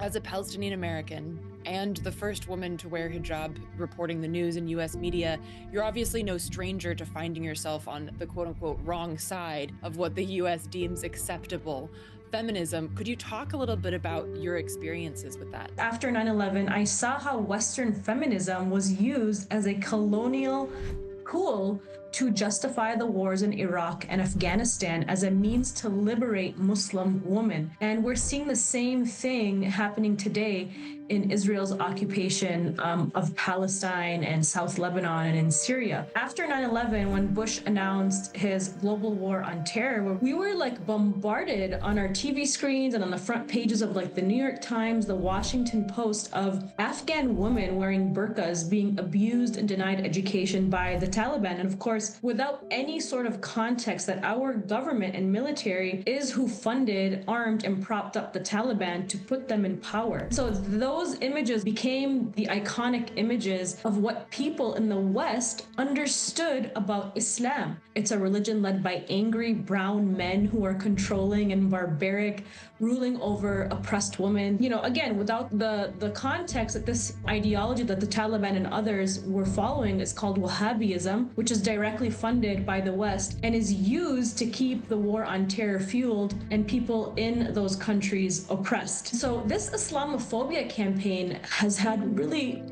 As a Palestinian American and the first woman to wear hijab reporting the news in US media, you're obviously no stranger to finding yourself on the quote unquote wrong side of what the US deems acceptable feminism. Could you talk a little bit about your experiences with that? After 9/11, I saw how Western feminism was used as a colonial tool to justify the wars in Iraq and Afghanistan as a means to liberate Muslim women. And we're seeing the same thing happening today in Israel's occupation of Palestine and South Lebanon and in Syria. After 9/11, when Bush announced his global war on terror, we were like bombarded on our TV screens and on the front pages of like the New York Times, the Washington Post, of Afghan women wearing burqas being abused and denied education by the Taliban. And of course, without any sort of context that our government and military is who funded, armed, and propped up the Taliban to put them in power. So those images became the iconic images of what people in the West understood about Islam. It's a religion led by angry brown men who are controlling and barbaric, ruling over oppressed women. You know, again, without the context that this ideology that the Taliban and others were following is called Wahhabism, which is directly funded by the West and is used to keep the war on terror fueled and people in those countries oppressed. So this Islamophobia campaign has had really,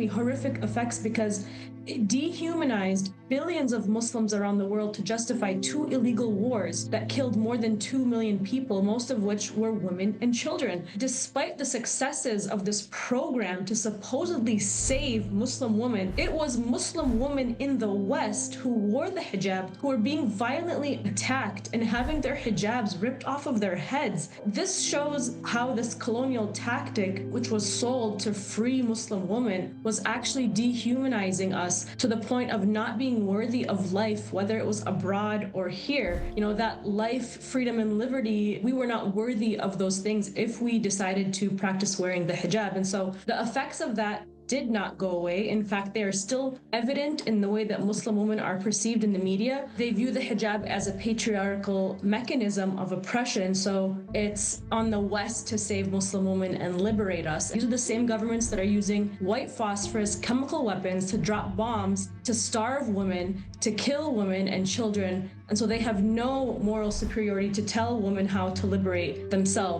horrific effects because it dehumanized billions of Muslims around the world to justify two illegal wars that killed more than 2 million people, most of which were women and children. Despite the successes of this program to supposedly save Muslim women, it was Muslim women in the West who wore the hijab who were being violently attacked and having their hijabs ripped off of their heads. This shows how this colonial tactic, which was sold to free Muslim women, was actually dehumanizing us to the point of not being worthy of life, whether it was abroad or here. You know, that life, freedom, and liberty, we were not worthy of those things if we decided to practice wearing the hijab. And so the effects of that did not go away. In fact, they are still evident in the way that Muslim women are perceived in the media. They view the hijab as a patriarchal mechanism of oppression, so it's on the West to save Muslim women and liberate us. These are the same governments that are using white phosphorus chemical weapons to drop bombs, to starve women, to kill women and children, and so they have no moral superiority to tell women how to liberate themselves.